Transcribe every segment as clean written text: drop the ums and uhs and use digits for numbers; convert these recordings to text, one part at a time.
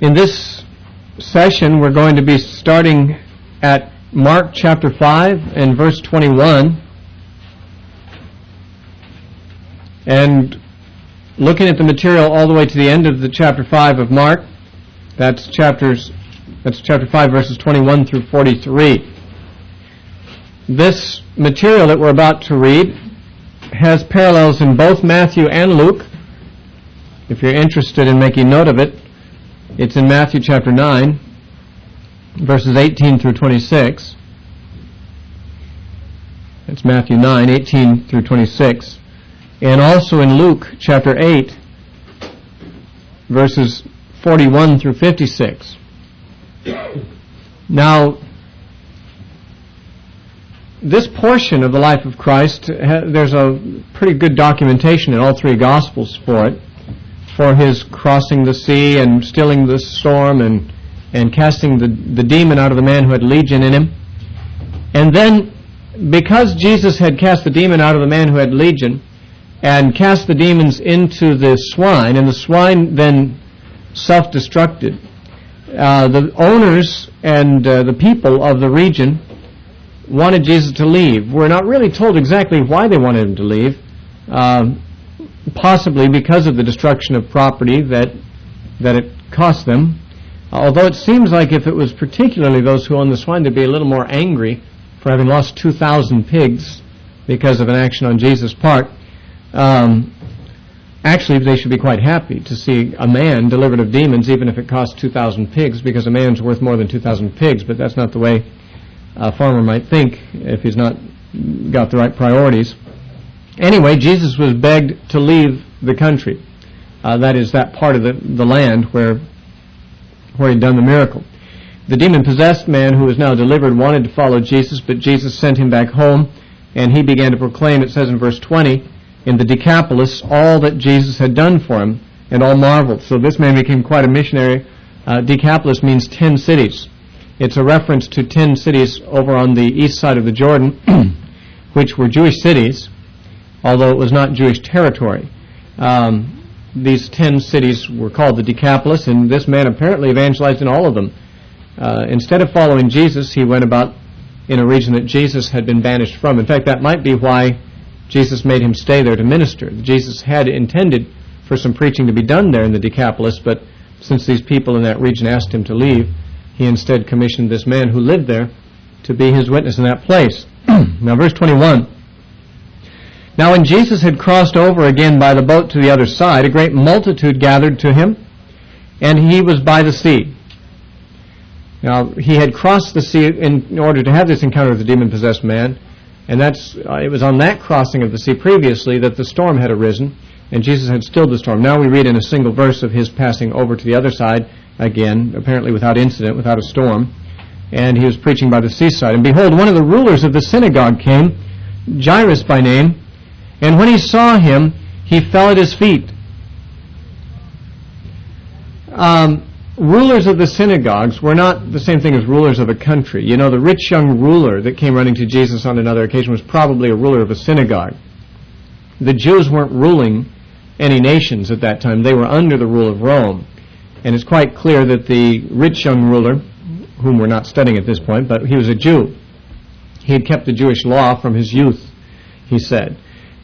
In this session, we're going to be starting at Mark chapter 5 and verse 21, and looking at the material all the way to the end of the chapter 5 of Mark. That's chapter 5 verses 21 through 43. This material that we're about to read has parallels in both Matthew and Luke. If you're interested in making note of it, it's in Matthew chapter 9, verses 18 through 26. It's Matthew 9, 18 through 26. And also in Luke chapter 8, verses 41 through 56. Now, this portion of the life of Christ, there's a pretty good documentation in all three Gospels for it, for his crossing the sea and stilling the storm and casting the demon out of the man who had legion in him. And then, because Jesus had cast the demon out of the man who had legion and cast the demons into the swine, and the swine then self-destructed, the owners and the people of the region wanted Jesus to leave. We're not really told exactly why they wanted him to leave, possibly because of the destruction of property that it cost them. Although it seems like if it was particularly those who owned the swine, they'd be a little more angry for having lost 2,000 pigs because of an action on Jesus' part. Actually, they should be quite happy to see a man delivered of demons, even if it cost 2,000 pigs, because a man's worth more than 2,000 pigs, but that's not the way a farmer might think if he's not got the right priorities. Anyway, Jesus was begged to leave the country. That is, that part of the land where he'd done the miracle. The demon-possessed man who was now delivered wanted to follow Jesus, but Jesus sent him back home, and he began to proclaim, it says in verse 20, in the Decapolis, all that Jesus had done for him, and all marveled. So this man became quite a missionary. Decapolis means 10 cities. It's a reference to 10 cities over on the east side of the Jordan, which were Jewish cities, although it was not Jewish territory. These 10 cities were called the Decapolis, and this man apparently evangelized in all of them. Instead of following Jesus, he went about in a region that Jesus had been banished from. In fact, that might be why Jesus made him stay there to minister. Jesus had intended for some preaching to be done there in the Decapolis, but since these people in that region asked him to leave, he instead commissioned this man who lived there to be his witness in that place. Now, verse 21. Now, when Jesus had crossed over again by the boat to the other side, a great multitude gathered to him, and he was by the sea. Now, he had crossed the sea in order to have this encounter with the demon-possessed man, and it was on that crossing of the sea previously that the storm had arisen, and Jesus had stilled the storm. Now we read in a single verse of his passing over to the other side, again, apparently without incident, without a storm, and he was preaching by the seaside. And behold, one of the rulers of the synagogue came, Jairus by name, and when he saw him, he fell at his feet. Rulers of the synagogues were not the same thing as rulers of a country. You know, the rich young ruler that came running to Jesus on another occasion was probably a ruler of a synagogue. The Jews weren't ruling any nations at that time. They were under the rule of Rome. And it's quite clear that the rich young ruler, whom we're not studying at this point, but he was a Jew. He had kept the Jewish law from his youth, he said.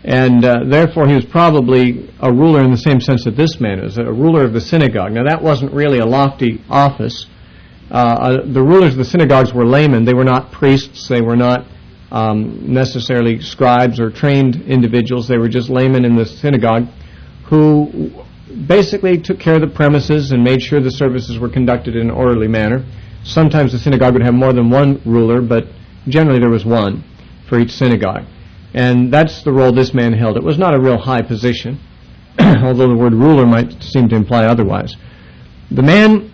And therefore he was probably a ruler in the same sense that this man is, a ruler of the synagogue. Now that wasn't really a lofty office. The rulers of the synagogues were laymen. They were not priests. They were not necessarily scribes or trained individuals. They were just laymen in the synagogue who basically took care of the premises and made sure the services were conducted in an orderly manner. Sometimes the synagogue would have more than one ruler, but generally there was one for each synagogue. And that's the role this man held. It was not a real high position, although the word ruler might seem to imply otherwise. The man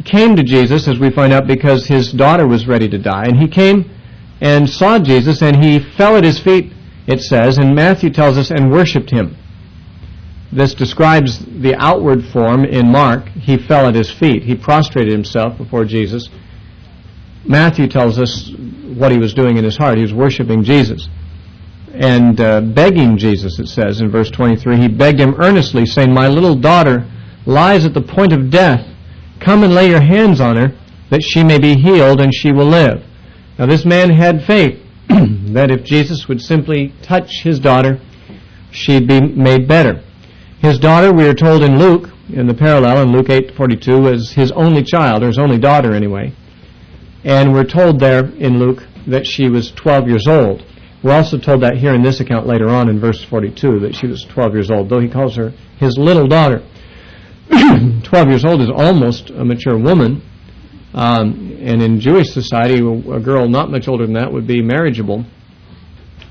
came to Jesus, as we find out, because his daughter was ready to die. And he came and saw Jesus, and he fell at his feet, it says, and Matthew tells us, and worshipped him. This describes the outward form in Mark. He fell at his feet. He prostrated himself before Jesus. Matthew tells us what he was doing in his heart. He was worshiping Jesus. And begging Jesus, it says in verse 23, he begged him earnestly, saying, "My little daughter lies at the point of death. Come and lay your hands on her, that she may be healed, and she will live. Now this man had faith that if Jesus would simply touch his daughter, she'd be made better. His daughter, we are told in Luke, in the parallel in Luke 8:42, was his only child, or his only daughter anyway. And we're told there in Luke that she was 12 years old. We're also told that here in this account later on in verse 42, that she was 12 years old, though he calls her his little daughter. 12 years old is almost a mature woman, and in Jewish society, a girl not much older than that would be marriageable.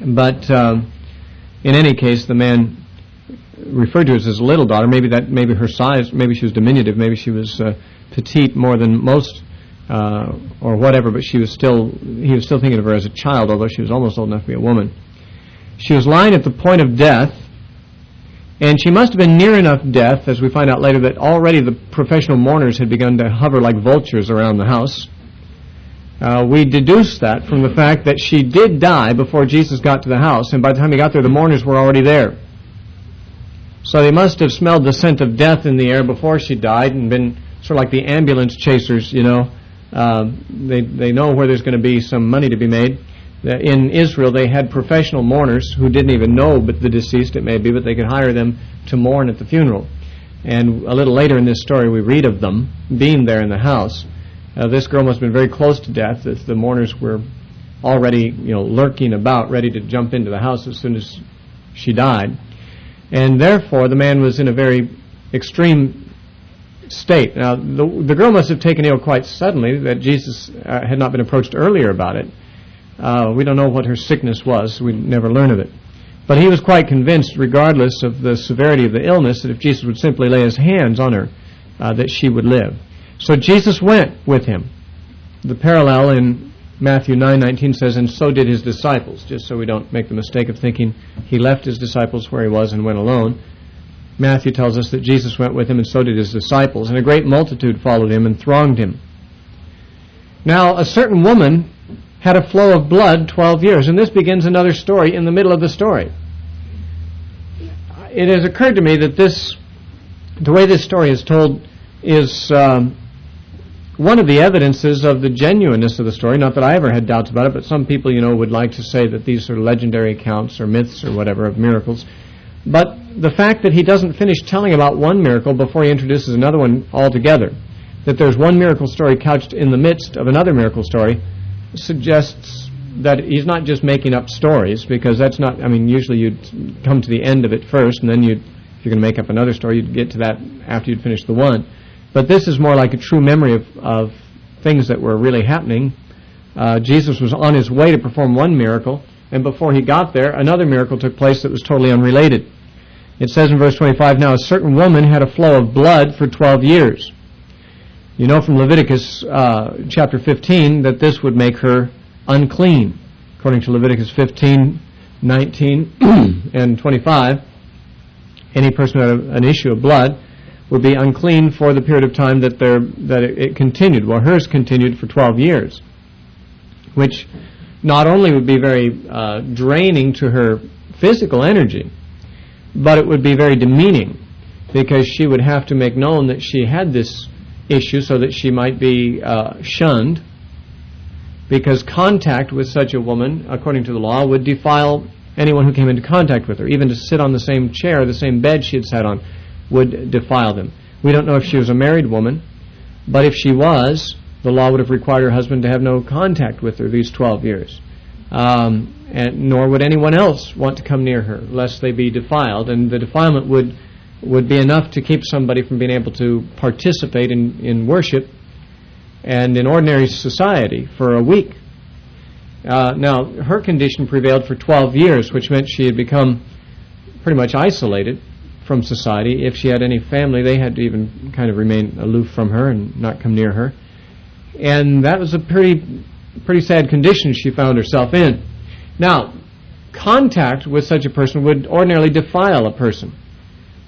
But in any case, the man referred to as his little daughter, maybe her size, maybe she was diminutive, maybe she was petite more than most, or whatever, but he was still thinking of her as a child, although she was almost old enough to be a woman. She was lying at the point of death, and she must have been near enough death, as we find out later, that already the professional mourners had begun to hover like vultures around the house. We deduce that from the fact that she did die before Jesus got to the house, and by the time he got there, the mourners were already there. So they must have smelled the scent of death in the air before she died and been sort of like the ambulance chasers, you know. They know where there's going to be some money to be made. In Israel, they had professional mourners who didn't even know but the deceased, it may be, but they could hire them to mourn at the funeral. And a little later in this story, we read of them being there in the house. This girl must have been very close to death, as the mourners were already, lurking about, ready to jump into the house as soon as she died. And therefore, the man was in a very extreme state. Now, the girl must have taken ill quite suddenly, that Jesus had not been approached earlier about it. We don't know what her sickness was. We never learn of it. But he was quite convinced, regardless of the severity of the illness, that if Jesus would simply lay his hands on her, that she would live. So Jesus went with him. The parallel in Matthew 9:19 says, and so did his disciples, just so we don't make the mistake of thinking he left his disciples where he was and went alone. Matthew tells us that Jesus went with him, and so did his disciples, and a great multitude followed him and thronged him. Now, a certain woman had a flow of blood 12 years, and this begins another story in the middle of the story. It has occurred to me that the way this story is told is one of the evidences of the genuineness of the story. Not that I ever had doubts about it, but some people, would like to say that these are legendary accounts or myths or whatever of miracles. But the fact that he doesn't finish telling about one miracle before he introduces another one altogether, that there's one miracle story couched in the midst of another miracle story, suggests that he's not just making up stories, because that's not, usually you'd come to the end of it first, and then if you're going to make up another story, you'd get to that after you'd finished the one. But this is more like a true memory of things that were really happening. Jesus was on his way to perform one miracle, and before he got there, another miracle took place that was totally unrelated. It says in verse 25, now a certain woman had a flow of blood for 12 years. You know from Leviticus chapter 15 that this would make her unclean. According to Leviticus 15, 19, and 25, any person who had an issue of blood would be unclean for the period of time that it continued. Well, hers continued for 12 years, which not only would be very draining to her physical energy, but it would be very demeaning, because she would have to make known that she had this issue so that she might be shunned, because contact with such a woman, according to the law, would defile anyone who came into contact with her. Even to sit on the same chair, the same bed she had sat on, would defile them. We don't know if she was a married woman, but if she was, the law would have required her husband to have no contact with her these 12 years. And nor would anyone else want to come near her, lest they be defiled. And the defilement would be enough to keep somebody from being able to participate in worship and in ordinary society for a week. Now, her condition prevailed for 12 years, which meant she had become pretty much isolated from society. If she had any family, they had to even kind of remain aloof from her and not come near her. And that was a pretty sad condition she found herself in. Now, contact with such a person would ordinarily defile a person.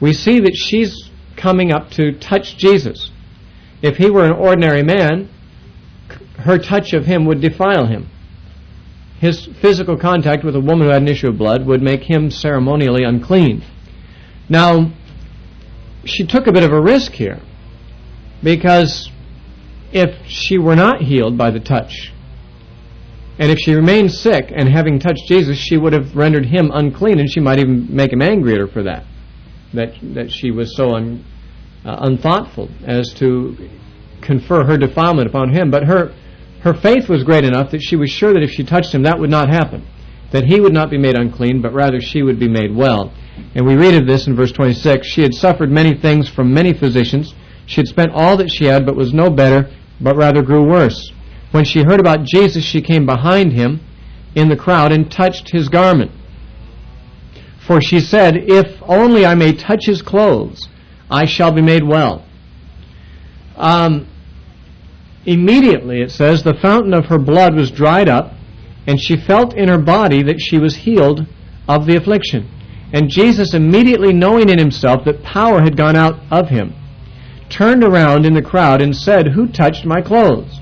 We see that she's coming up to touch Jesus. If he were an ordinary man, her touch of him would defile him. His physical contact with a woman who had an issue of blood would make him ceremonially unclean. Now, she took a bit of a risk here. Because if she were not healed by the touch, and if she remained sick and having touched Jesus, she would have rendered him unclean, and she might even make him angry at her for that she was so unthoughtful as to confer her defilement upon him. But her faith was great enough that she was sure that if she touched him, that would not happen, that he would not be made unclean, but rather she would be made well. And we read of this in verse 26. She had suffered many things from many physicians. She had spent all that she had, but was no better, but rather grew worse. When she heard about Jesus, she came behind him in the crowd and touched his garment. For she said, "If only I may touch his clothes, I shall be made well." Immediately, it says, the fountain of her blood was dried up, and she felt in her body that she was healed of the affliction. And Jesus, immediately knowing in himself that power had gone out of him, turned around in the crowd and said, "Who touched my clothes?"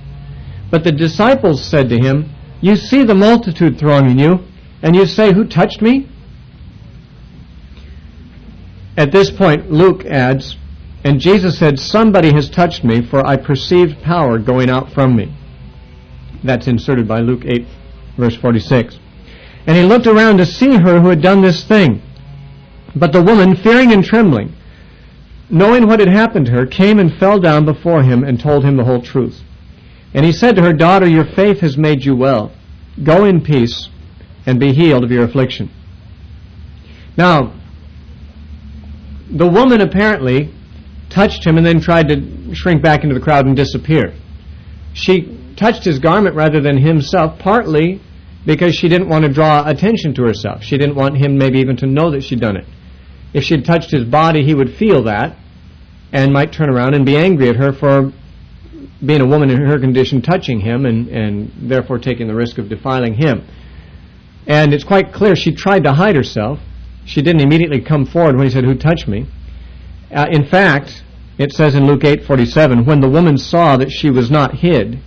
But the disciples said to him, "You see the multitude thronging you, and you say, 'Who touched me?'" At this point, Luke adds, "And Jesus said, 'Somebody has touched me, for I perceived power going out from me.'" That's inserted by Luke 8, verse 46. "And he looked around to see her who had done this thing. But the woman, fearing and trembling, knowing what had happened to her, came and fell down before him and told him the whole truth. And he said to her, 'Daughter, your faith has made you well. Go in peace and be healed of your affliction.'" Now, the woman apparently touched him and then tried to shrink back into the crowd and disappear. She touched his garment rather than himself, partly because she didn't want to draw attention to herself. She didn't want him maybe even to know that she'd done it. If she had touched his body, he would feel that and might turn around and be angry at her for being a woman in her condition touching him and therefore taking the risk of defiling him. And it's quite clear she tried to hide herself. She didn't immediately come forward when he said, "Who touched me?" In fact, it says in Luke 8:47, when the woman saw that she was not hid,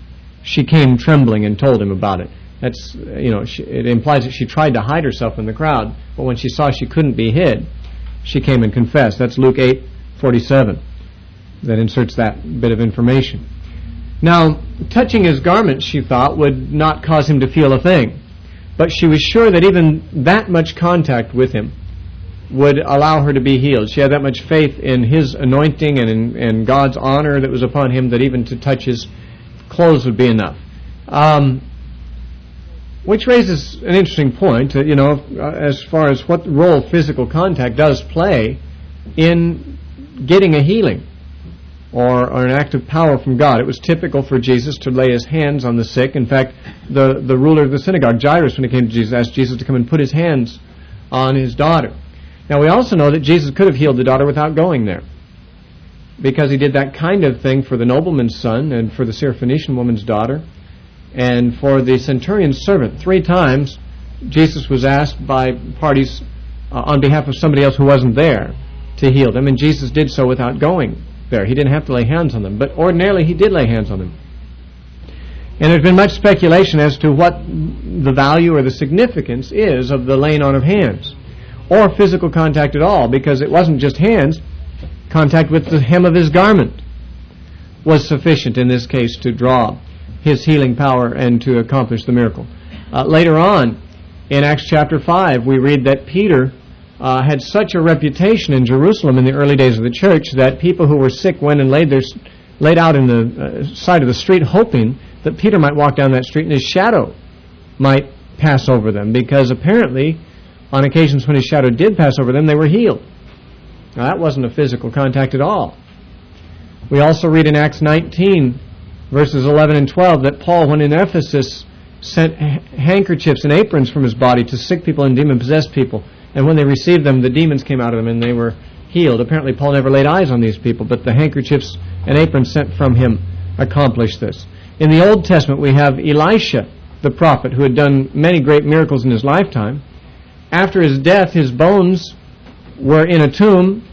she came trembling and told him about it. That's, it implies that she tried to hide herself in the crowd, but when she saw she couldn't be hid, she came and confessed. That's Luke 8:47. That inserts that bit of information. Now, touching his garment, she thought, would not cause him to feel a thing. But she was sure that even that much contact with him would allow her to be healed. She had that much faith in his anointing and in God's honor that was upon him that even to touch his clothes would be enough. Which raises an interesting point, as far as what role physical contact does play in getting a healing or an act of power from God. It was typical for Jesus to lay his hands on the sick. In fact, the ruler of the synagogue, Jairus, when he came to Jesus, asked Jesus to come and put his hands on his daughter. Now, we also know that Jesus could have healed the daughter without going there, because he did that kind of thing for the nobleman's son and for the Syrophoenician woman's daughter and for the centurion's servant. 3 times Jesus was asked by parties on behalf of somebody else who wasn't there to heal them, and Jesus did so without going there. He didn't have to lay hands on them, but ordinarily he did lay hands on them. And there's been much speculation as to what the value or the significance is of the laying on of hands, or physical contact at all, because it wasn't just hands. Contact with the hem of his garment was sufficient in this case to draw his healing power and to accomplish the miracle. Later on, in Acts chapter 5, we read that Peter had such a reputation in Jerusalem in the early days of the church that people who were sick went and laid out in the side of the street, hoping that Peter might walk down that street and his shadow might pass over them, because apparently on occasions when his shadow did pass over them, they were healed. Now, that wasn't a physical contact at all. We also read in Acts 19, verses 11 and 12, that Paul, when in Ephesus, sent handkerchiefs and aprons from his body to sick people and demon-possessed people. And when they received them, the demons came out of them and they were healed. Apparently, Paul never laid eyes on these people, but the handkerchiefs and aprons sent from him accomplished this. In the Old Testament, we have Elisha, the prophet, who had done many great miracles in his lifetime. After his death, his bones were in a tomb,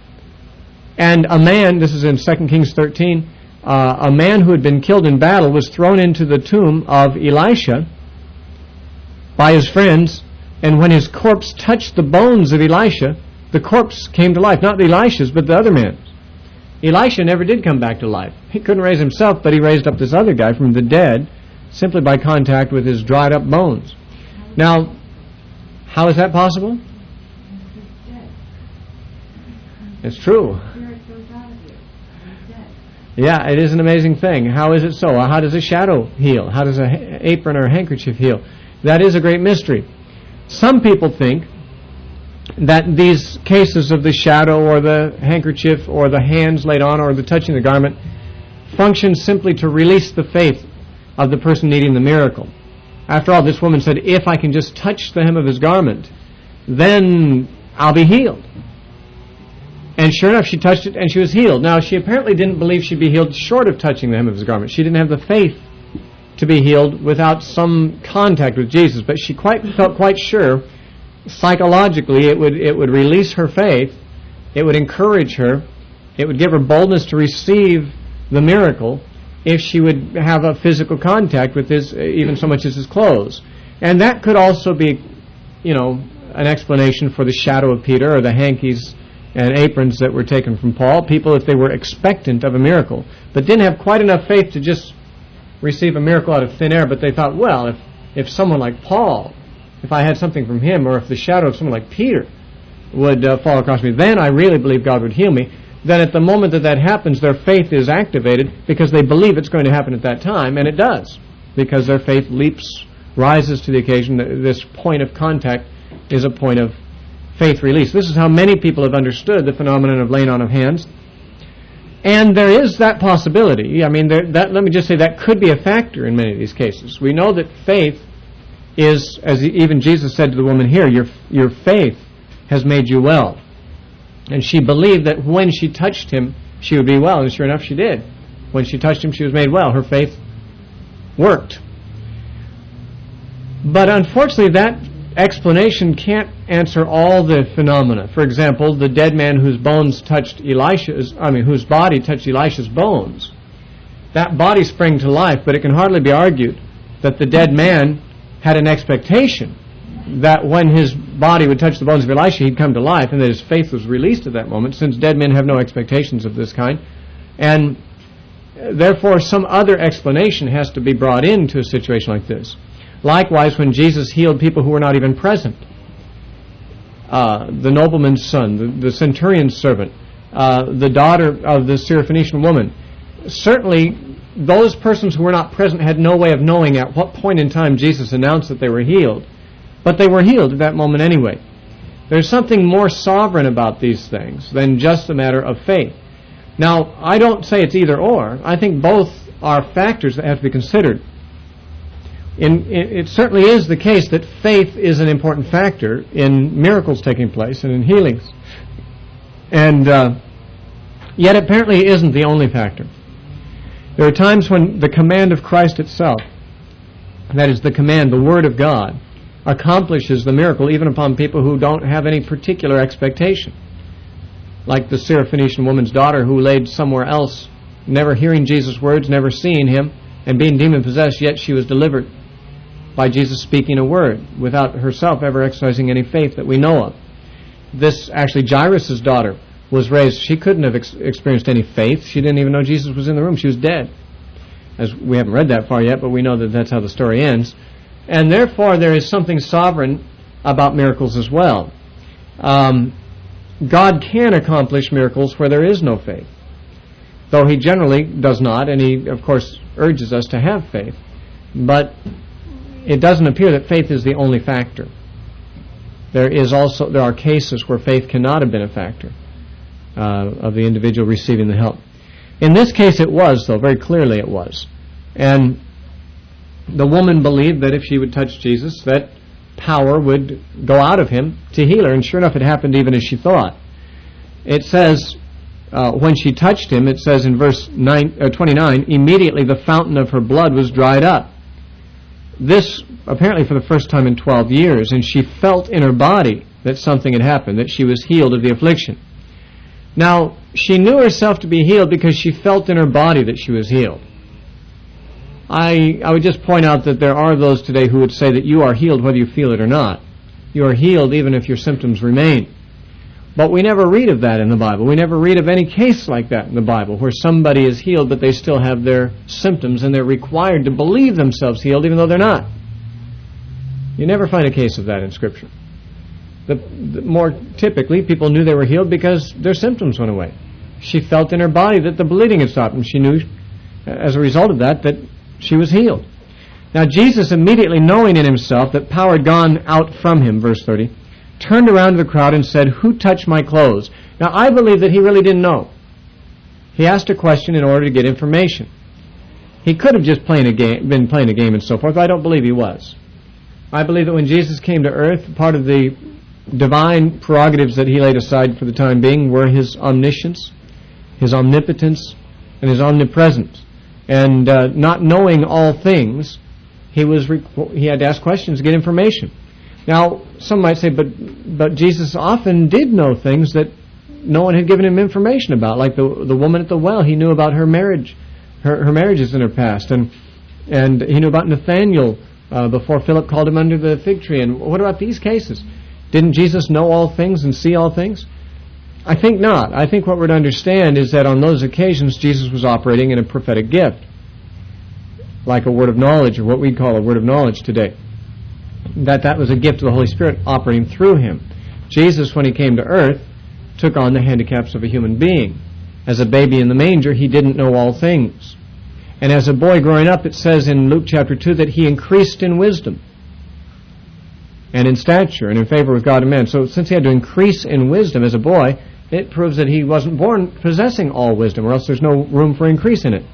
and a man, this is in 2 Kings 13, a man who had been killed in battle was thrown into the tomb of Elisha by his friends, and when his corpse touched the bones of Elisha, the corpse came to life. Not Elisha's, but the other man's. Elisha never did come back to life. He couldn't raise himself, but he raised up this other guy from the dead simply by contact with his dried up bones. Now, how is that possible? It's true. Yeah, it is an amazing thing. How is it so? How does a shadow heal? How does an apron or a handkerchief heal? That is a great mystery. Some people think that these cases of the shadow or the handkerchief or the hands laid on or the touching the garment function simply to release the faith of the person needing the miracle. After all, this woman said, if I can just touch the hem of his garment, then I'll be healed. And sure enough, she touched it and she was healed. Now, she apparently didn't believe she'd be healed short of touching the hem of his garment. She didn't have the faith to be healed without some contact with Jesus, but she felt quite sure psychologically it would release her faith, it would encourage her, it would give her boldness to receive the miracle if she would have a physical contact with his, even so much as his clothes. And that could also be, an explanation for the shadow of Peter or the hankies and aprons that were taken from Paul. People, if they were expectant of a miracle, but didn't have quite enough faith to just receive a miracle out of thin air, but they thought, well, if someone like Paul, if I had something from him, or if the shadow of someone like Peter would fall across me, then I really believe God would heal me. Then at the moment that happens, their faith is activated because they believe it's going to happen at that time, and it does, because their faith rises to the occasion. This point of contact is a point of faith release. This is how many people have understood the phenomenon of laying on of hands. And there is that possibility. I mean, let me just say that could be a factor in many of these cases. We know that faith is, as even Jesus said to the woman here, your faith has made you well. And she believed that when she touched him, she would be well. And sure enough, she did. When she touched him, she was made well. Her faith worked. But unfortunately, that explanation can't answer all the phenomena. For example, the dead man whose body touched Elisha's bones. That body sprang to life, but it can hardly be argued that the dead man had an expectation that when his body would touch the bones of Elisha, he'd come to life, and that his faith was released at that moment, since dead men have no expectations of this kind. And therefore, some other explanation has to be brought into a situation like this. Likewise, when Jesus healed people who were not even present, the nobleman's son, the centurion's servant, the daughter of the Syrophoenician woman, certainly those persons who were not present had no way of knowing at what point in time Jesus announced that they were healed. But they were healed at that moment anyway. There's something more sovereign about these things than just a matter of faith. Now, I don't say it's either or. I think both are factors that have to be considered. It certainly is the case that faith is an important factor in miracles taking place and in healings. And yet apparently it isn't the only factor. There are times when the command of Christ itself, that is the command, the Word of God, accomplishes the miracle even upon people who don't have any particular expectation. Like the Syrophoenician woman's daughter who laid somewhere else, never hearing Jesus' words, never seeing him, and being demon-possessed, yet she was delivered by Jesus speaking a word without herself ever exercising any faith that we know of. This, actually, Jairus' daughter was raised. She couldn't have experienced any faith. She didn't even know Jesus was in the room. She was dead. As we haven't read that far yet, but we know that that's how the story ends. And therefore, there is something sovereign about miracles as well. God can accomplish miracles where there is no faith, though He generally does not, and He, of course, urges us to have faith. But it doesn't appear that faith is the only factor. There are cases where faith cannot have been a factor of the individual receiving the help. In this case, it was, though, very clearly it was. And the woman believed that if she would touch Jesus, that power would go out of him to heal her. And sure enough, it happened even as she thought. It says, when she touched him, it says in verse 29, immediately the fountain of her blood was dried up. This, apparently for the first time in 12 years, and she felt in her body that something had happened, that she was healed of the affliction. Now, she knew herself to be healed because she felt in her body that she was healed. I would just point out that there are those today who would say that you are healed whether you feel it or not. You are healed even if your symptoms remain. But we never read of that in the Bible. We never read of any case like that in the Bible where somebody is healed but they still have their symptoms and they're required to believe themselves healed even though they're not. You never find a case of that in Scripture. More typically, people knew they were healed because their symptoms went away. She felt in her body that the bleeding had stopped, and she knew as a result of that she was healed. Now Jesus, immediately knowing in himself that power had gone out from him, verse 30, turned around to the crowd and said, "Who touched my clothes?" Now I believe that he really didn't know. He asked a question in order to get information. He could have just been playing a game and so forth, but I don't believe he was. I believe that when Jesus came to earth, part of the divine prerogatives that he laid aside for the time being were his omniscience, his omnipotence, and his omnipresence. And not knowing all things, he had to ask questions to get information. Now, some might say, but Jesus often did know things that no one had given him information about, like the woman at the well. He knew about her marriage, her marriages in her past, and he knew about Nathanael before Philip called him under the fig tree. And what about these cases? Didn't Jesus know all things and see all things? I think not. I think what we're to understand is that on those occasions Jesus was operating in a prophetic gift, like a word of knowledge, or what we call a word of knowledge today. That was a gift of the Holy Spirit operating through him. Jesus, when he came to earth, took on the handicaps of a human being. As a baby in the manger, he didn't know all things. And as a boy growing up, it says in Luke chapter 2 that he increased in wisdom and in stature and in favor with God and man. So since he had to increase in wisdom as a boy, it proves that he wasn't born possessing all wisdom, or else there's no room for increase in it.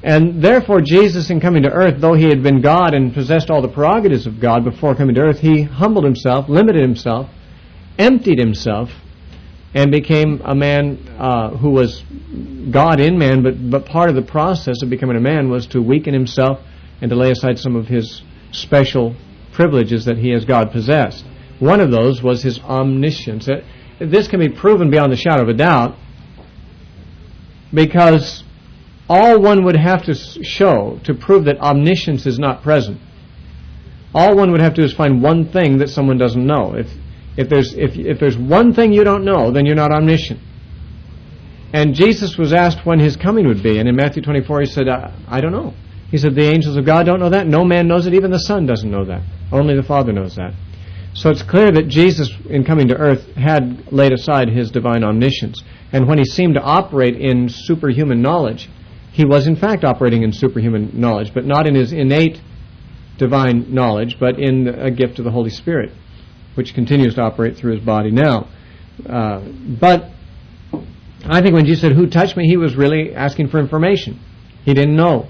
And therefore Jesus, in coming to earth, though he had been God and possessed all the prerogatives of God before coming to earth, he humbled himself, limited himself, emptied himself, and became a man who was God in man, but part of the process of becoming a man was to weaken himself and to lay aside some of his special privileges that he as God possessed. One of those was his omniscience. This can be proven beyond the shadow of a doubt, because all one would have to show to prove that omniscience is not present, all one would have to do is find one thing that someone doesn't know. If there's one thing you don't know, then you're not omniscient. And Jesus was asked when his coming would be, and in Matthew 24 he said, I don't know. He said, the angels of God don't know that. No man knows it. Even the Son doesn't know that. Only the Father knows that. So it's clear that Jesus, in coming to earth, had laid aside his divine omniscience. And when he seemed to operate in superhuman knowledge, he was in fact operating in superhuman knowledge, but not in his innate divine knowledge, but in a gift of the Holy Spirit, which continues to operate through his body now. But I think when Jesus said, "Who touched me?" he was really asking for information. He didn't know.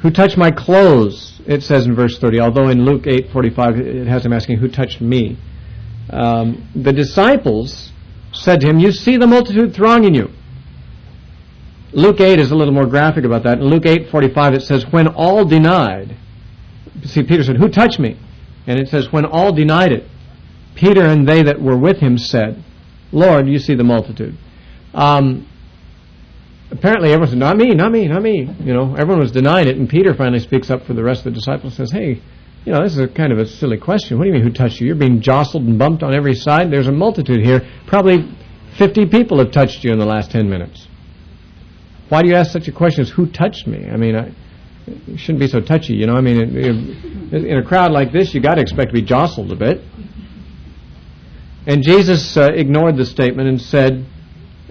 "Who touched my clothes?" it says in verse 30, although in Luke 8:45 it has him asking, "Who touched me?" The disciples said to him, "You see the multitude thronging you." Luke 8 is a little more graphic about that. In Luke 8:45 it says, "When all denied," see, Peter said, "Who touched me?" And it says, "When all denied it, Peter and they that were with him said, Lord, you see the multitude." Apparently everyone said, "Not me, not me, not me." You know, everyone was denying it, and Peter finally speaks up for the rest of the disciples and says, "Hey, you know, this is a kind of a silly question. What do you mean, who touched you? You're being jostled and bumped on every side. There's a multitude here. Probably 50 people have touched you in the last 10 minutes. Why do you ask such a question as who touched me? I mean, you shouldn't be so touchy, you know. I mean, in a crowd like this, you got to expect to be jostled a bit." And Jesus ignored the statement and said,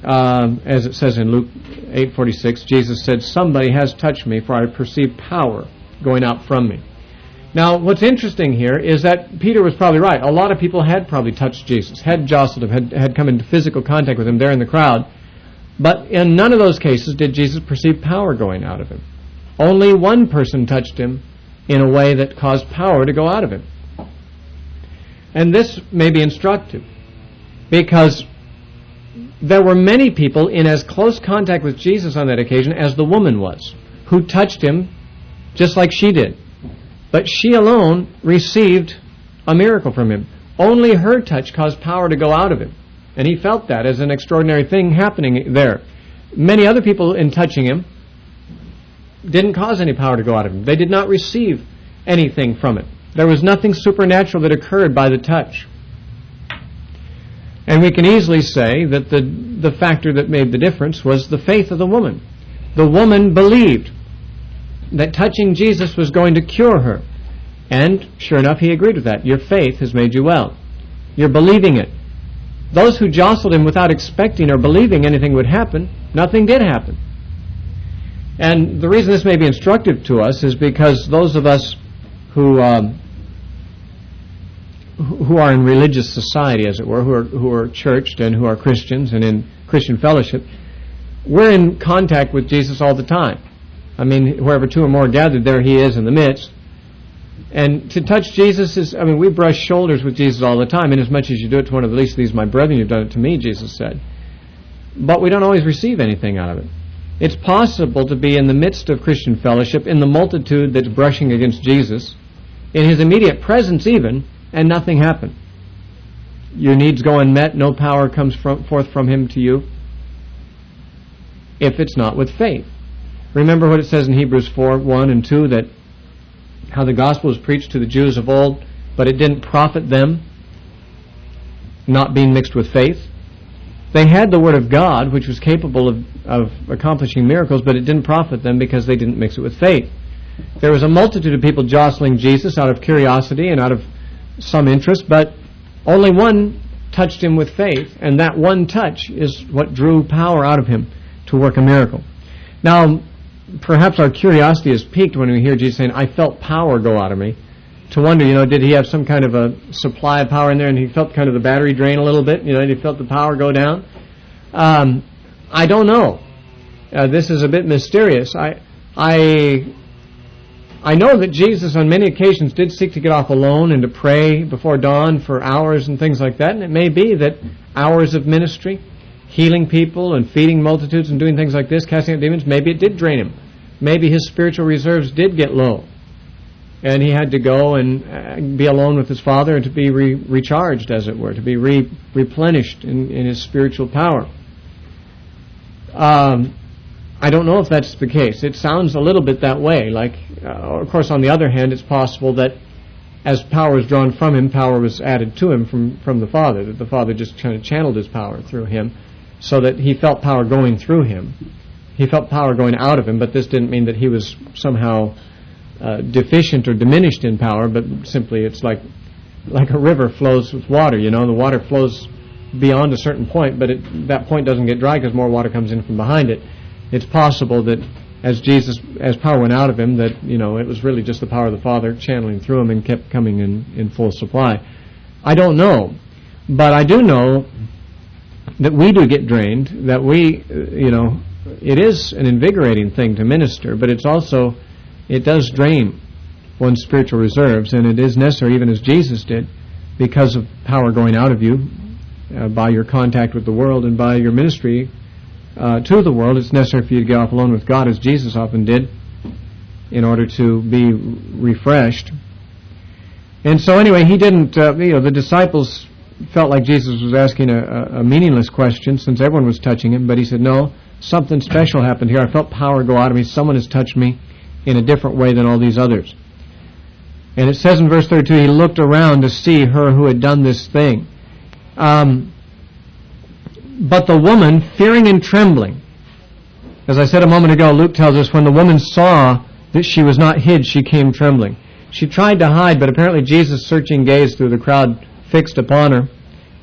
as it says in Luke 8:46, Jesus said, "Somebody has touched me, for I perceive power going out from me." Now, what's interesting here is that Peter was probably right. A lot of people had probably touched Jesus, had jostled him, had come into physical contact with him there in the crowd. But in none of those cases did Jesus perceive power going out of him. Only one person touched him in a way that caused power to go out of him. And this may be instructive, because there were many people in as close contact with Jesus on that occasion as the woman was, who touched him just like she did. But she alone received a miracle from him. Only her touch caused power to go out of him. And he felt that as an extraordinary thing happening there. Many other people, in touching him, didn't cause any power to go out of him. They did not receive anything from it. There was nothing supernatural that occurred by the touch. And we can easily say that the factor that made the difference was the faith of the woman. The woman believed that touching Jesus was going to cure her. And sure enough, he agreed with that. Your faith has made you well. You're believing it. Those who jostled him without expecting or believing anything would happen, nothing did happen. And the reason this may be instructive to us is because those of us who are in religious society, as it were, who are churched and who are Christians and in Christian fellowship, we're in contact with Jesus all the time. I mean, wherever two or more gathered, there he is in the midst. And to touch Jesus is, we brush shoulders with Jesus all the time, inasmuch as you do it to one of the least of these, my brethren, you've done it to me, Jesus said. But we don't always receive anything out of it. It's possible to be in the midst of Christian fellowship, in the multitude that's brushing against Jesus, in his immediate presence even, and nothing happened. Your needs go unmet, no power comes forth from him to you, if it's not with faith. Remember what it says in Hebrews 4:1 and 2, that how the gospel was preached to the Jews of old, but it didn't profit them, not being mixed with faith. They had the Word of God, which was capable of accomplishing miracles, but it didn't profit them because they didn't mix it with faith. There was a multitude of people jostling Jesus out of curiosity and out of some interest, but only one touched him with faith, and that one touch is what drew power out of him to work a miracle. Now, perhaps our curiosity is piqued when we hear Jesus saying, I felt power go out of me. To wonder, did he have some kind of a supply of power in there and he felt kind of the battery drain a little bit? And he felt the power go down? I don't know. This is a bit mysterious. I know that Jesus on many occasions did seek to get off alone and to pray before dawn for hours and things like that. And it may be that hours of ministry, healing people and feeding multitudes and doing things like this, casting out demons, maybe it did drain him. Maybe his spiritual reserves did get low. And he had to go and be alone with his Father and to be recharged, as it were, to be replenished in his spiritual power. I don't know if that's the case. It sounds a little bit that way. Of course, on the other hand, it's possible that as power was drawn from him, power was added to him from the Father, that the Father just kind of channeled his power through him so that he felt power going through him. He felt power going out of him, but this didn't mean that he was somehow deficient or diminished in power, but simply it's like a river flows with water, the water flows beyond a certain point, but that point doesn't get dry because more water comes in from behind it. It's possible that as power went out of him, that it was really just the power of the Father channeling through him and kept coming in full supply. I don't know, but I do know that we do get drained, that we, it is an invigorating thing to minister, but it does drain one's spiritual reserves, and it is necessary, even as Jesus did, because of power going out of you by your contact with the world and by your ministry to the world. It's necessary for you to get off alone with God, as Jesus often did, in order to be refreshed. And so anyway, he didn't, the disciples felt like Jesus was asking a meaningless question since everyone was touching him, but he said, no, something special happened here. I felt power go out of me. Someone has touched me in a different way than all these others. And it says in verse 32, he looked around to see her who had done this thing. But the woman, fearing and trembling, as I said a moment ago, Luke tells us, when the woman saw that she was not hid, she came trembling. She tried to hide, but apparently Jesus' searching gaze through the crowd fixed upon her,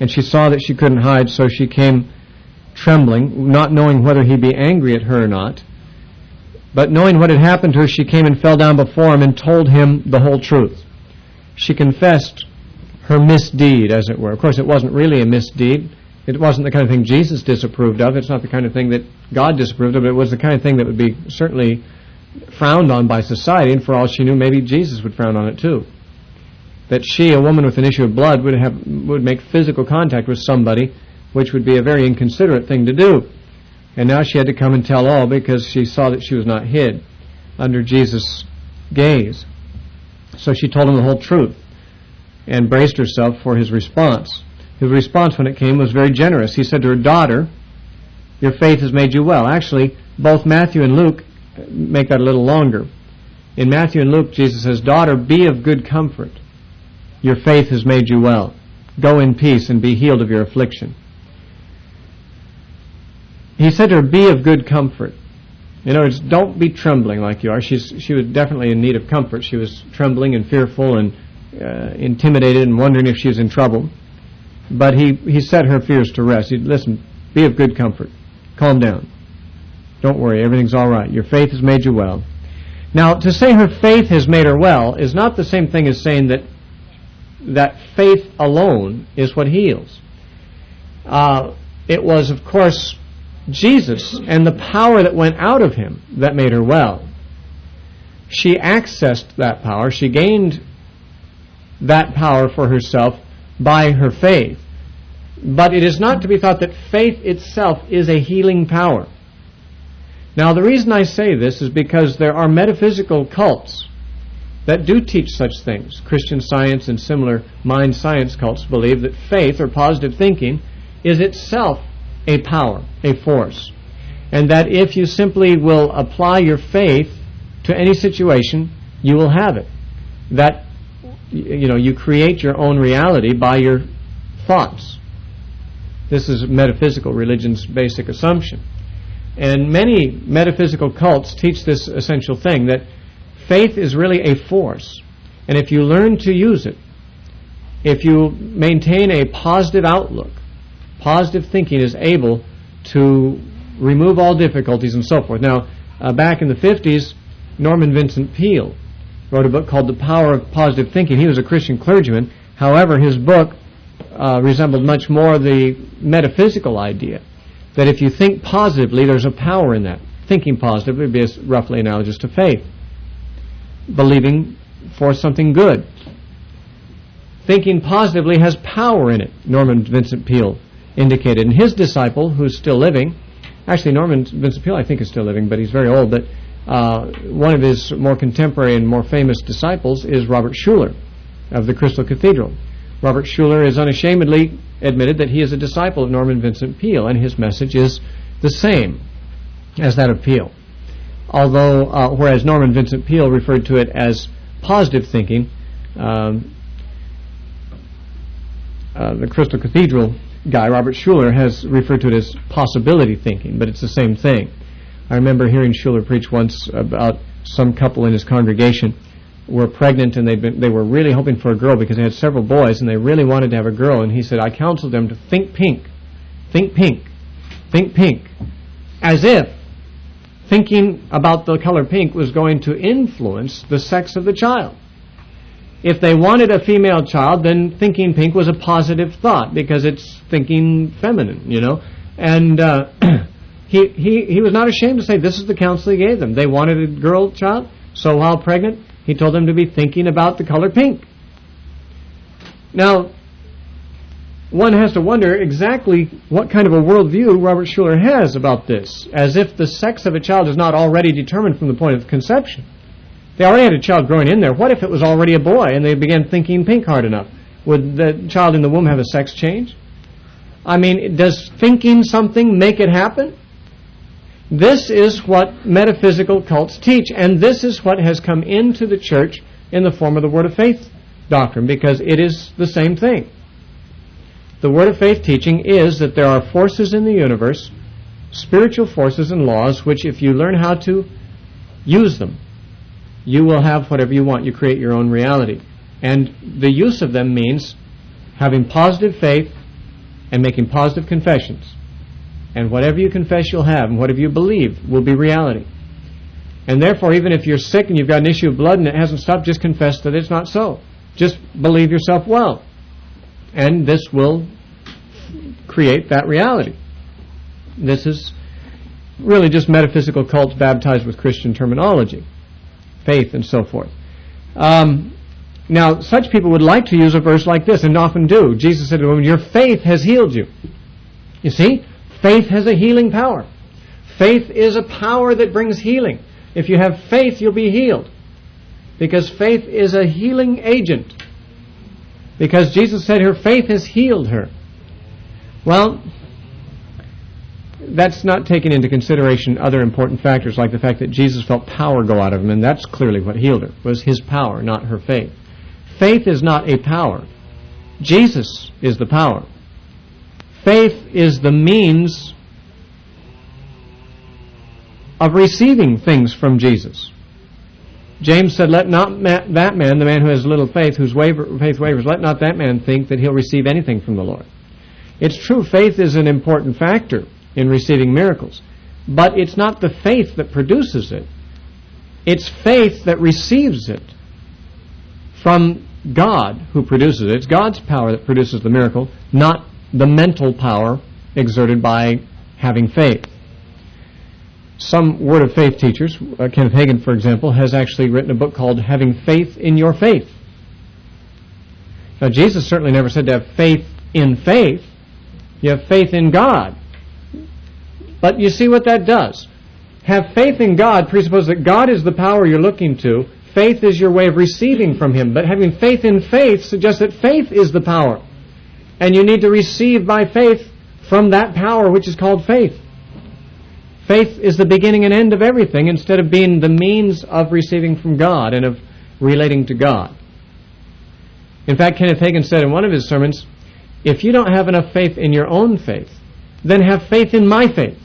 and she saw that she couldn't hide, so she came trembling, not knowing whether he'd be angry at her or not. But knowing what had happened to her, she came and fell down before him and told him the whole truth. She confessed her misdeed, as it were. Of course, it wasn't really a misdeed. It wasn't the kind of thing Jesus disapproved of. It's not the kind of thing that God disapproved of. But it was the kind of thing that would be certainly frowned on by society, and for all she knew, maybe Jesus would frown on it too. That she, a woman with an issue of blood, would make physical contact with somebody, which would be a very inconsiderate thing to do. And now she had to come and tell all because she saw that she was not hid under Jesus' gaze. So she told him the whole truth and braced herself for his response. His response when it came was very generous. He said to her, "Daughter, your faith has made you well." Actually, both Matthew and Luke make that a little longer. In Matthew and Luke, Jesus says, "Daughter, be of good comfort. Your faith has made you well." Go in peace and be healed of your affliction. He said to her, be of good comfort. In other words, don't be trembling like you are. She was definitely in need of comfort. She was trembling and fearful and intimidated and wondering if she was in trouble. But he set her fears to rest. He said, listen, be of good comfort. Calm down. Don't worry, everything's all right. Your faith has made you well. Now, to say her faith has made her well is not the same thing as saying that faith alone is what heals. It was, of course, Jesus and the power that went out of him that made her well. She accessed that power. She gained that power for herself by her faith. But it is not to be thought that faith itself is a healing power. Now, the reason I say this is because there are metaphysical cults that do teach such things. Christian Science and similar mind science cults believe that faith, or positive thinking, is itself a power, a force. And that if you simply will apply your faith to any situation, you will have it. That, you create your own reality by your thoughts. This is metaphysical religion's basic assumption. And many metaphysical cults teach this essential thing, that faith is really a force. And if you learn to use it, if you maintain a positive outlook, positive thinking is able to remove all difficulties and so forth. Now, back in the 50s, Norman Vincent Peale wrote a book called The Power of Positive Thinking. He was a Christian clergyman. However, his book resembled much more the metaphysical idea that if you think positively, there's a power in that. Thinking positively would be roughly analogous to faith. Believing for something good. Thinking positively has power in it, Norman Vincent Peale indicated. And his disciple, who's still living, actually Norman Vincent Peale I think is still living, but he's very old, but one of his more contemporary and more famous disciples is Robert Schuller of the Crystal Cathedral. Robert Schuller has unashamedly admitted that he is a disciple of Norman Vincent Peale, and his message is the same as that of Peale. Although, whereas Norman Vincent Peale referred to it as positive thinking, the Crystal Cathedral guy, Robert Schuller, has referred to it as possibility thinking, but it's the same thing. I remember hearing Schuller preach once about some couple in his congregation were pregnant, and they were really hoping for a girl because they had several boys, and they really wanted to have a girl. And he said, I counseled them to think pink, think pink, think pink, as if thinking about the color pink was going to influence the sex of the child. If they wanted a female child, then thinking pink was a positive thought because it's thinking feminine, And he was not ashamed to say this is the counsel he gave them. They wanted a girl child, so while pregnant, he told them to be thinking about the color pink. Now, one has to wonder exactly what kind of a worldview Robert Schuller has about this, as if the sex of a child is not already determined from the point of conception. They already had a child growing in there. What if it was already a boy and they began thinking pink hard enough? Would the child in the womb have a sex change? I mean, does thinking something make it happen? This is what metaphysical cults teach, and this is what has come into the church in the form of the Word of Faith doctrine, because it is the same thing. The Word of Faith teaching is that there are forces in the universe, spiritual forces and laws, which if you learn how to use them, you will have whatever you want. You create your own reality. And the use of them means having positive faith and making positive confessions. And whatever you confess you'll have, and whatever you believe will be reality. And therefore, even if you're sick and you've got an issue of blood and it hasn't stopped, just confess that it's not so. Just believe yourself well. And this will create that reality. This is really just metaphysical cults baptized with Christian terminology, faith and so forth. Now, such people would like to use a verse like this, and often do. Jesus said to them, your faith has healed you. You see? Faith has a healing power. Faith is a power that brings healing. If you have faith, you'll be healed. Because faith is a healing agent. Because Jesus said her faith has healed her. Well, that's not taking into consideration other important factors, like the fact that Jesus felt power go out of him, and that's clearly what healed her, was his power, not her faith. Faith is not a power. Jesus is the power. Faith is the means of receiving things from Jesus. James said, let not that man, the man who has little faith, whose faith wavers, let not that man think that he'll receive anything from the Lord. It's true, faith is an important factor in receiving miracles, but it's not the faith that produces it. It's faith that receives it from God who produces it. It's God's power that produces the miracle, not the mental power exerted by having faith. Some Word of Faith teachers, Kenneth Hagin, for example, has actually written a book called Having Faith in Your Faith. Now, Jesus certainly never said to have faith in faith. You have faith in God. But you see what that does. Have faith in God presupposes that God is the power you're looking to. Faith is your way of receiving from Him. But having faith in faith suggests that faith is the power. And you need to receive by faith from that power which is called faith. Faith is the beginning and end of everything instead of being the means of receiving from God and of relating to God. In fact, Kenneth Hagin said in one of his sermons, if you don't have enough faith in your own faith, then have faith in my faith,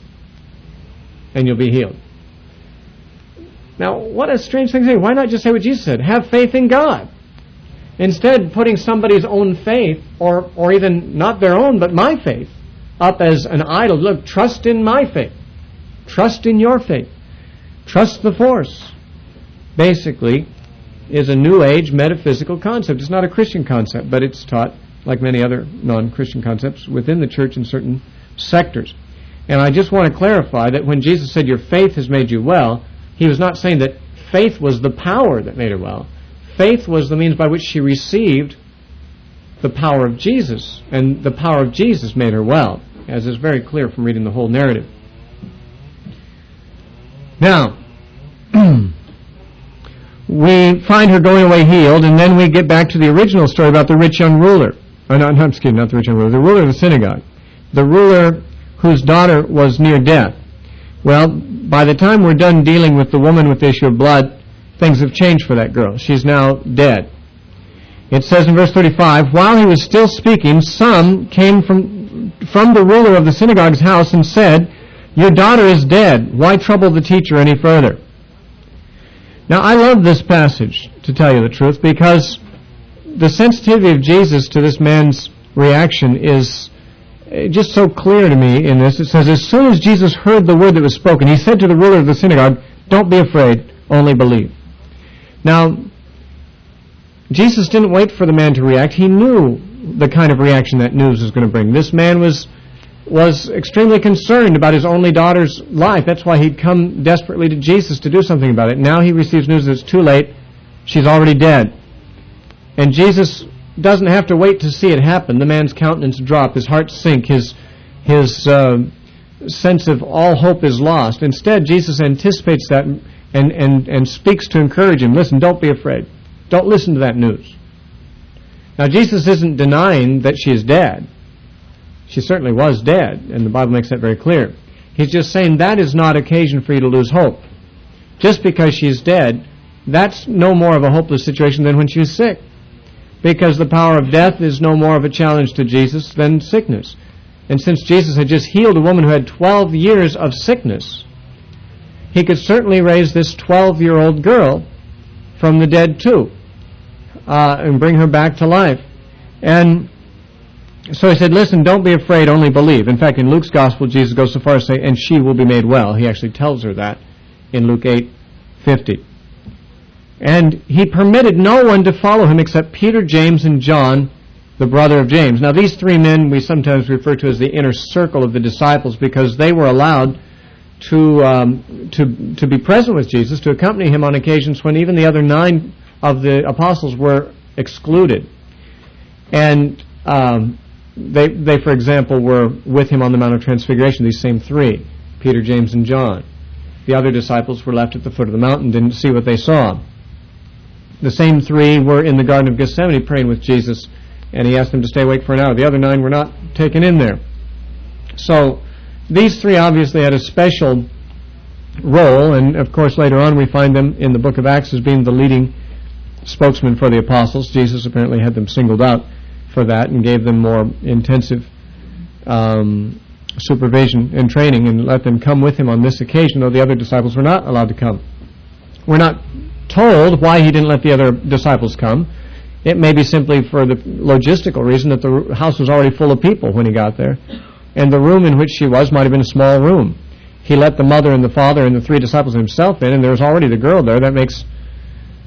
and you'll be healed. Now, what a strange thing to say. Why not just say what Jesus said? Have faith in God. Instead, putting somebody's own faith, or even not their own, but my faith, up as an idol. Look, trust in my faith. Trust in your faith. Trust the force. Basically, is a New Age metaphysical concept. It's not a Christian concept, but it's taught, like many other non-Christian concepts, within the church in certain sectors. And I just want to clarify that when Jesus said, your faith has made you well, He was not saying that faith was the power that made her well. Faith was the means by which she received the power of Jesus, and the power of Jesus made her well, as is very clear from reading the whole narrative. Now, we find her going away healed, and then we get back to the original story about the rich young ruler. Not the rich young ruler, the ruler of the synagogue. The ruler whose daughter was near death. Well, by the time we're done dealing with the woman with the issue of blood, things have changed for that girl. She's now dead. It says in verse 35, while he was still speaking, some came from the ruler of the synagogue's house and said, your daughter is dead. Why trouble the teacher any further? Now, I love this passage, to tell you the truth, because the sensitivity of Jesus to this man's reaction is just so clear to me in this. It says, as soon as Jesus heard the word that was spoken, He said to the ruler of the synagogue, don't be afraid, only believe. Now, Jesus didn't wait for the man to react. He knew the kind of reaction that news was going to bring. This man was extremely concerned about his only daughter's life. That's why he'd come desperately to Jesus to do something about it. Now he receives news that it's too late. She's already dead. And Jesus doesn't have to wait to see it happen. The man's countenance drop, his heart sink, his sense of all hope is lost. Instead, Jesus anticipates that and speaks to encourage him. Listen, don't be afraid. Don't listen to that news. Now, Jesus isn't denying that she is dead. She certainly was dead, and the Bible makes that very clear. He's just saying that is not occasion for you to lose hope. Just because she's dead, that's no more of a hopeless situation than when she was sick. Because the power of death is no more of a challenge to Jesus than sickness. And since Jesus had just healed a woman who had 12 years of sickness, He could certainly raise this 12-year-old girl from the dead too, and bring her back to life. And so He said, listen, don't be afraid, only believe. In fact, in Luke's Gospel, Jesus goes so far as to say, and she will be made well. He actually tells her that in Luke 8:50. And He permitted no one to follow Him except Peter, James, and John, the brother of James. Now, these three men we sometimes refer to as the inner circle of the disciples because they were allowed to be present with Jesus, to accompany Him on occasions when even the other 9 of the apostles were excluded. And they, for example, were with Him on the Mount of Transfiguration, these same 3, Peter, James, and John. The other disciples were left at the foot of the mountain, didn't see what they saw. The same 3 were in the Garden of Gethsemane praying with Jesus, and He asked them to stay awake for an hour. The other 9 were not taken in there. So these 3 obviously had a special role, and of course later on we find them in the book of Acts as being the leading spokesman for the apostles. Jesus apparently had them singled out for that and gave them more intensive supervision and training and let them come with him on this occasion, though the other disciples were not allowed to come. We're not told why he didn't let the other disciples come. It may be simply for the logistical reason that the house was already full of people when he got there, and the room in which she was might have been a small room. He let the mother and the father and the 3 disciples himself in, and there was already the girl there. That makes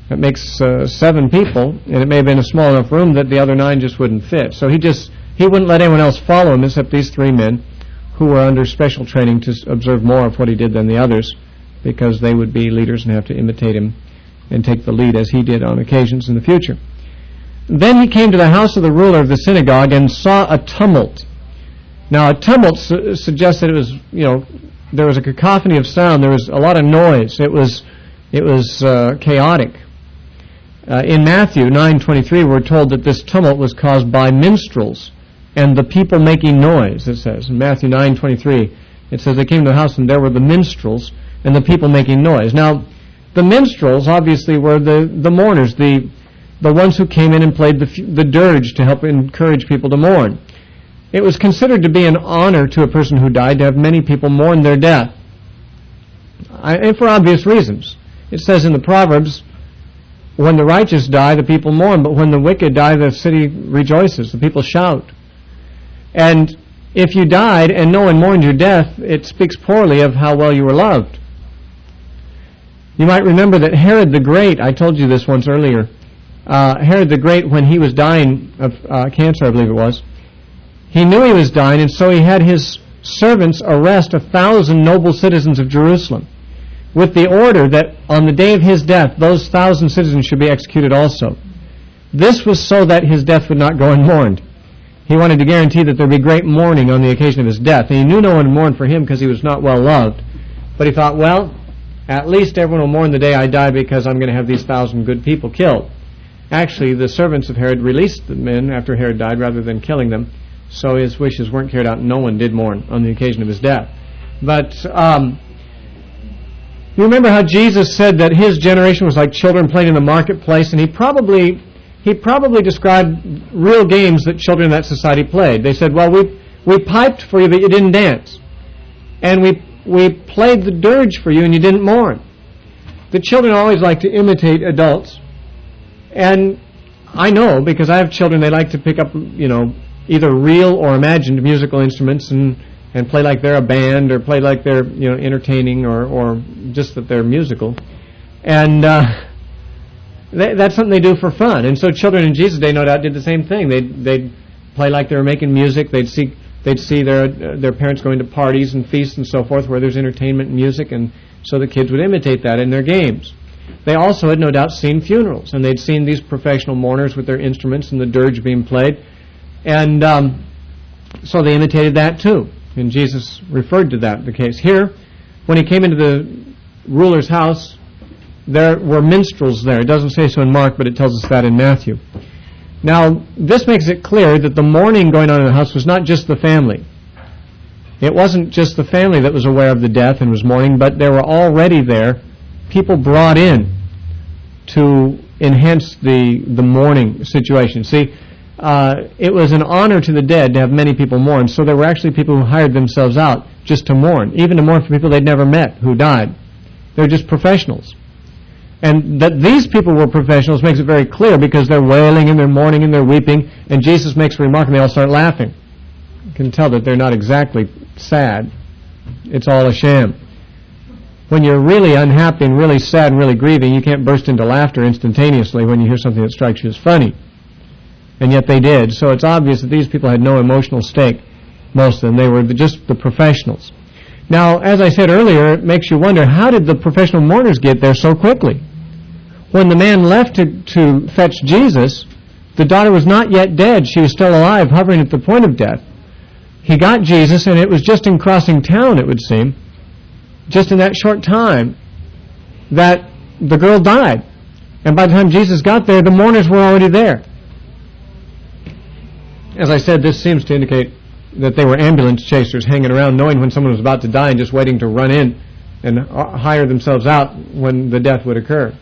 7 people, and it may have been a small enough room that the other 9 just wouldn't fit. So he wouldn't let anyone else follow him except these 3 men who were under special training to observe more of what he did than the others, because they would be leaders and have to imitate him and take the lead as he did on occasions in the future. Then he came to the house of the ruler of the synagogue and saw a tumult. Now, a tumult suggests that it was, there was a cacophony of sound. There was a lot of noise. It was chaotic. In Matthew 9:23, we're told that this tumult was caused by minstrels and the people making noise, it says. In Matthew 9:23, it says they came to the house and there were the minstrels and the people making noise. Now, the minstrels obviously were the mourners, the ones who came in and played the dirge to help encourage people to mourn. It was considered to be an honor to a person who died to have many people mourn their death, and for obvious reasons. It says in the Proverbs, when the righteous die, the people mourn, but when the wicked die, the city rejoices, the people shout. And if you died and no one mourned your death, it speaks poorly of how well you were loved. You might remember that Herod the Great, I told you this once earlier, Herod the Great, when he was dying of cancer, I believe it was, he knew he was dying, and so he had his servants arrest 1,000 noble citizens of Jerusalem with the order that on the day of his death, those 1,000 citizens should be executed also. This was so that his death would not go unmourned. He wanted to guarantee that there would be great mourning on the occasion of his death. And he knew no one would mourn for him because he was not well loved. But he thought, well, at least everyone will mourn the day I die because I'm going to have these 1,000 good people killed. Actually, the servants of Herod released the men after Herod died rather than killing them. So his wishes weren't carried out, and no one did mourn on the occasion of his death. But you remember how Jesus said that his generation was like children playing in the marketplace, and he probably described real games that children in that society played. They said, well, we piped for you, but you didn't dance. And we played the dirge for you, and you didn't mourn. The children always like to imitate adults. And I know, because I have children, they like to pick up, either real or imagined musical instruments and play like they're a band or play like they're entertaining or just that they're musical. And that's something they do for fun. And so children in Jesus' day no doubt did the same thing. They'd play like they were making music. They'd see their parents going to parties and feasts and so forth where there's entertainment and music, and so the kids would imitate that in their games. They also had no doubt seen funerals, and they'd seen these professional mourners with their instruments and the dirge being played. And so they imitated that too. And Jesus referred to that, the case. Here, when he came into the ruler's house, there were minstrels there. It doesn't say so in Mark, but it tells us that in Matthew. Now, this makes it clear that the mourning going on in the house was not just the family. It wasn't just the family that was aware of the death and was mourning, but there were already there people brought in to enhance the mourning situation. See, it was an honor to the dead to have many people mourn, so there were actually people who hired themselves out just to mourn, even to mourn for people they'd never met who died. They're just professionals. And that these people were professionals makes it very clear, because they're wailing and they're mourning and they're weeping, and Jesus makes a remark and they all start laughing. You can tell that they're not exactly sad. It's all a sham. When you're really unhappy and really sad and really grieving, you can't burst into laughter instantaneously when you hear something that strikes you as funny. And yet they did. So it's obvious that these people had no emotional stake, most of them. They were just the professionals. Now, as I said earlier, it makes you wonder, how did the professional mourners get there so quickly? When the man left to fetch Jesus, the daughter was not yet dead. She was still alive, hovering at the point of death. He got Jesus, and it was just in crossing town, it would seem, just in that short time, that the girl died. And by the time Jesus got there, the mourners were already there. As I said, this seems to indicate that they were ambulance chasers hanging around knowing when someone was about to die and just waiting to run in and hire themselves out when the death would occur.